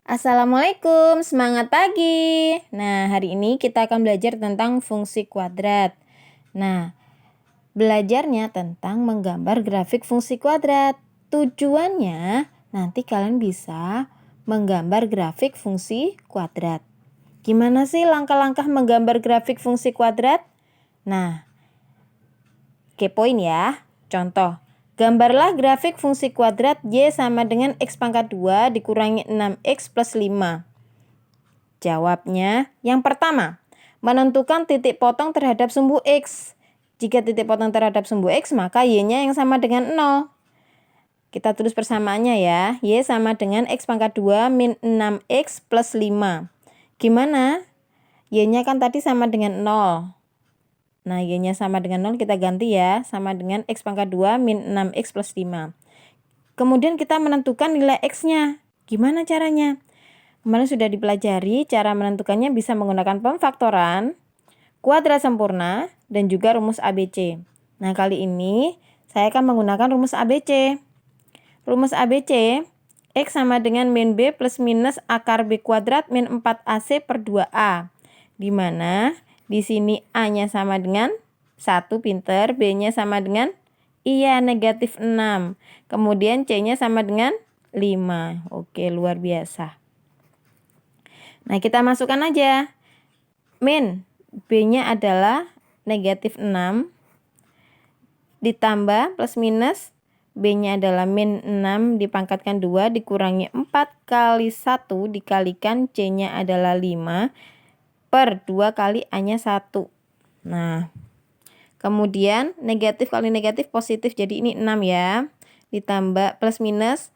Assalamualaikum, semangat pagi. Nah, hari ini kita akan belajar tentang fungsi kuadrat. Nah, belajarnya tentang menggambar grafik fungsi kuadrat. Tujuannya nanti kalian bisa menggambar grafik fungsi kuadrat. Gimana sih langkah-langkah menggambar grafik fungsi kuadrat? Nah, kepoin ya. Contoh, gambarlah grafik fungsi kuadrat Y sama dengan X pangkat 2 dikurangi 6X plus 5. Jawabnya, yang pertama, menentukan titik potong terhadap sumbu X. Jika titik potong terhadap sumbu X, maka Y-nya yang sama dengan 0. Kita tulis persamaannya ya. Y sama dengan X pangkat 2 min 6X plus 5. Gimana? Y-nya kan tadi sama dengan 0. Nah, Y-nya sama dengan 0, kita ganti ya. Sama dengan X pangkat 2 min 6X plus 5. Kemudian kita menentukan nilai X-nya. Gimana caranya? Kemarin sudah dipelajari cara menentukannya bisa menggunakan pemfaktoran, kuadrat sempurna, dan juga rumus ABC. Nah, kali ini saya akan menggunakan rumus ABC. Rumus ABC, X sama dengan min B plus minus akar B kuadrat min 4AC per 2A. Di mana di sini A-nya sama dengan 1, pinter, B-nya sama dengan negatif 6. Kemudian C-nya sama dengan 5. Oke, luar biasa. Nah, kita masukkan aja. Min B-nya adalah negatif 6 ditambah plus minus B-nya adalah min 6 dipangkatkan 2 dikurangi 4 kali 1 dikalikan C-nya adalah 5 per 2 kali A-nya 1. Nah, kemudian negatif kali negatif positif, jadi ini 6 ya. Ditambah plus minus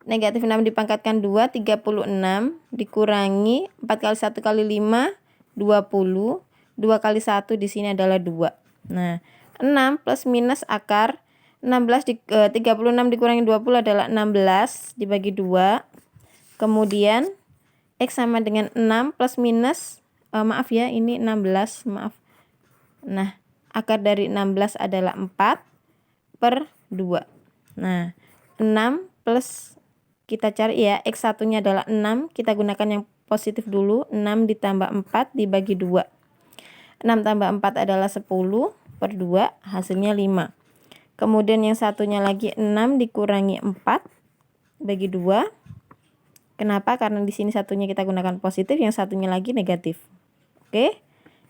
negatif 6 dipangkatkan 2, 36, dikurangi 4 kali 1 kali 5, 20, 2 kali 1 di sini adalah 2. Nah, 6 plus minus akar 36 dikurangi 20 adalah 16 dibagi 2. Kemudian X sama dengan 6 plus minus, maaf ya, ini 16, maaf. Nah, akar dari 16 adalah 4 per 2. Nah, 6 plus kita cari ya, X1-nya adalah 6, kita gunakan yang positif dulu, 6 ditambah 4 dibagi 2. 6 tambah 4 adalah 10 per 2, hasilnya 5. Kemudian yang satunya lagi 6 dikurangi 4 bagi 2. Kenapa? Karena di sini satunya kita gunakan positif, yang satunya lagi negatif. Oke,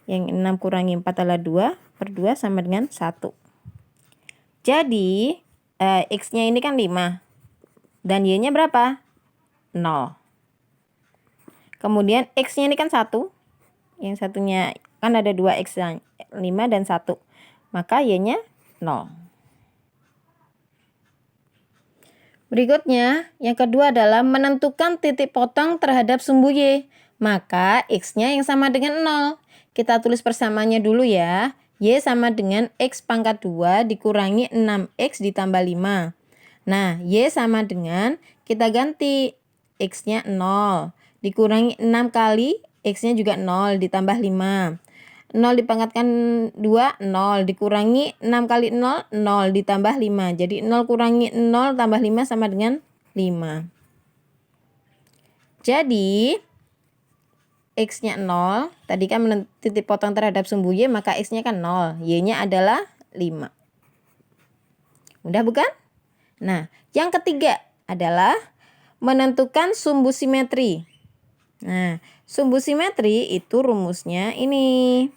yang 6 kurangi 4 adalah 2, per 2 sama dengan 1. Jadi, X-nya ini kan 5. Dan Y-nya berapa? 0. Kemudian X-nya ini kan 1. Yang satunya kan ada 2 X, 5 dan 1. Maka Y-nya 0. Berikutnya, yang kedua adalah menentukan titik potong terhadap sumbu Y. Maka X-nya yang sama dengan 0. Kita tulis persamaannya dulu ya. Y sama dengan X pangkat 2 dikurangi 6X ditambah 5. Nah, Y sama dengan, kita ganti, X-nya 0. Dikurangi 6 kali, X-nya juga 0 ditambah 5. 0 dipangkatkan 2, 0. Dikurangi 6 kali 0, 0 ditambah 5. Jadi 0 kurangi 0 tambah 5 sama dengan 5. Jadi, X-nya 0. Tadi kan titik potong terhadap sumbu Y, maka X-nya kan 0. Y-nya adalah 5. Mudah bukan? Nah, yang ketiga adalah menentukan sumbu simetri. Nah, sumbu simetri itu rumusnya ini.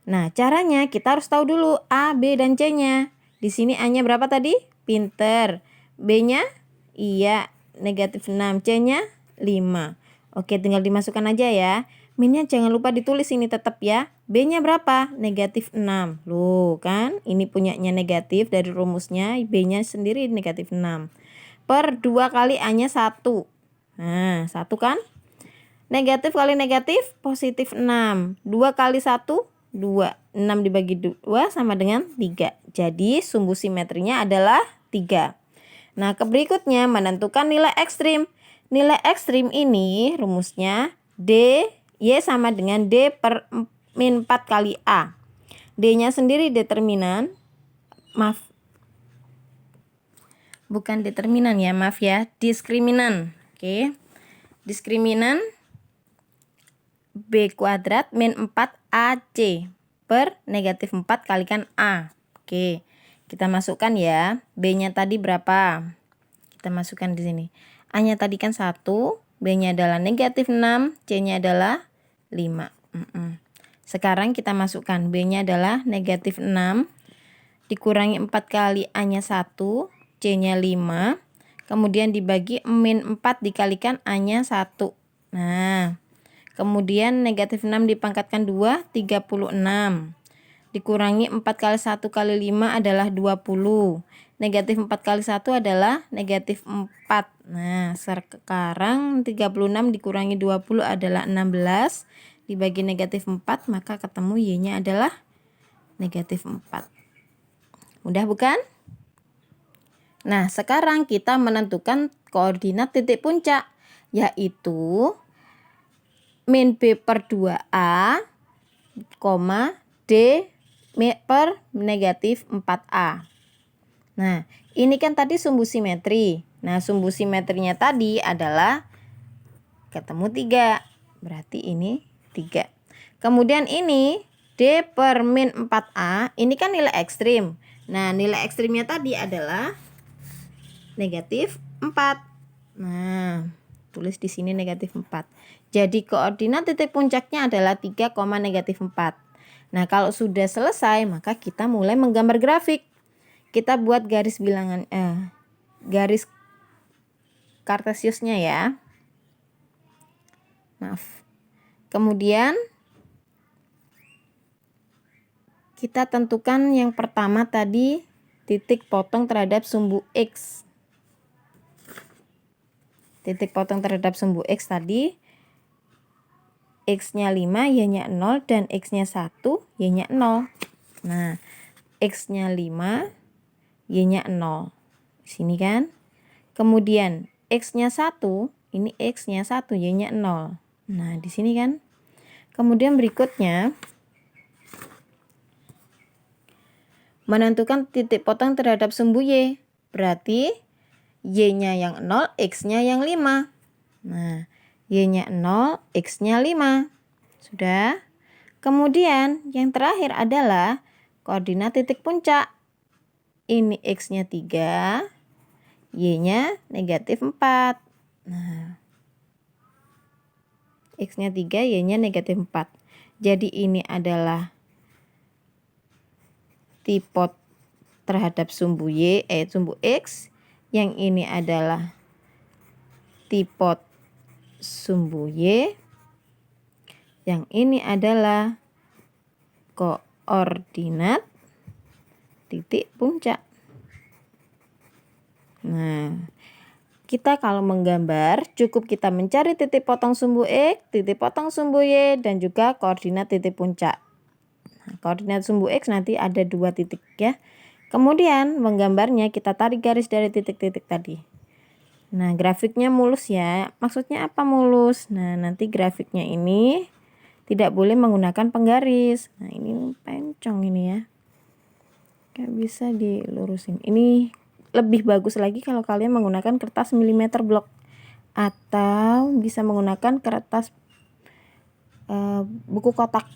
Nah, caranya kita harus tahu dulu A, B, dan C-nya. Di sini A-nya berapa tadi? Pinter. B-nya? Iya, negatif 6. C-nya? 5. Oke, tinggal dimasukkan aja ya. Min-nya jangan lupa ditulis ini tetap ya. B-nya berapa? Negatif 6. Loh kan, ini punyanya negatif dari rumusnya. B-nya sendiri negatif 6. Per 2 kali A-nya 1. Nah, 1 kan? Negatif kali negatif, positif 6. 2 kali 1, 2. 6 dibagi 2 sama dengan 3. Jadi, sumbu simetrinya adalah 3. Nah, berikutnya menentukan nilai ekstrim. Nilai ekstrim ini rumusnya D, Y sama dengan D per min 4 kali A. D-nya sendiri determinan. Bukan determinan ya, maaf ya, diskriminan. Oke. Diskriminan B kuadrat min 4AC per negatif 4 kalikan A. Oke. Kita masukkan ya. B-nya tadi berapa? Kita masukkan di sini. A-nya tadi kan 1, B-nya adalah negatif 6, C-nya adalah 5. Sekarang kita masukkan B-nya adalah negatif 6 dikurangi 4 kali A-nya 1, C-nya 5, kemudian dibagi min 4 dikalikan A-nya 1. Nah, kemudian negatif 6 dipangkatkan 2, 36. Dikurangi 4 kali 1 kali 5 adalah 20. Negatif 4 kali 1 adalah negatif 4. Nah, sekarang 36 dikurangi 20 adalah 16. Dibagi negatif 4, maka ketemu Y-nya adalah negatif 4. Mudah bukan? Nah, sekarang kita menentukan koordinat titik puncak, yaitu min B per 2A, D per negatif 4A. Nah, ini kan tadi sumbu simetri. Nah, sumbu simetrinya tadi adalah ketemu 3. Berarti ini 3. Kemudian ini D per min 4A, ini kan nilai ekstrim. Nah, nilai ekstrimnya tadi adalah negatif 4. Nah, tulis di sini negatif 4. Jadi koordinat titik puncaknya adalah 3, negatif 4. Nah, kalau sudah selesai, maka kita mulai menggambar grafik. Kita buat garis bilangan garis kartesiusnya ya. Maaf. Kemudian kita tentukan yang pertama tadi titik potong terhadap sumbu X. Titik potong terhadap sumbu X tadi X-nya 5, Y-nya 0, dan X-nya 1, Y-nya 0. Nah, X-nya 5, Y-nya 0. Sini kan. Kemudian X-nya 1, ini X-nya 1, Y-nya 0. Nah, di sini kan. Kemudian berikutnya menentukan titik potong terhadap sumbu Y. Berarti Y-nya yang 0, X-nya yang 5. Nah, Y-nya 0, X-nya 5. Sudah. Kemudian yang terakhir adalah koordinat titik puncak. Ini X-nya 3, Y-nya negatif 4. Nah, X-nya 3, Y-nya negatif 4. Jadi ini adalah tipot terhadap sumbu Y, sumbu X. Yang ini adalah tipot sumbu Y. Yang ini adalah koordinat titik puncak. Nah, kita kalau menggambar cukup kita mencari titik potong sumbu X, titik potong sumbu Y, dan juga koordinat titik puncak. Nah, koordinat sumbu X nanti ada 2 titik ya. Kemudian menggambarnya kita tarik garis dari titik-titik tadi. Nah, grafiknya mulus ya. Maksudnya apa mulus? Nah, nanti grafiknya ini tidak boleh menggunakan penggaris. Nah, ini pencong ini ya. Gak bisa dilurusin. Ini lebih bagus lagi kalau kalian menggunakan kertas milimeter blok. Atau bisa menggunakan kertas buku kotak.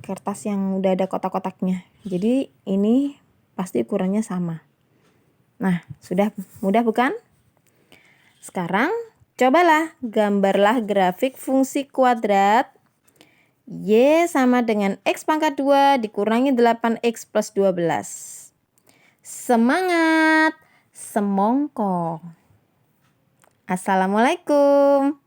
Kertas yang udah ada kotak-kotaknya. Jadi ini pasti ukurannya sama. Nah, sudah mudah bukan? Sekarang cobalah gambarlah grafik fungsi kuadrat Y sama dengan X pangkat 2 dikurangi 8X plus 12. Semangat, semongko. Assalamualaikum.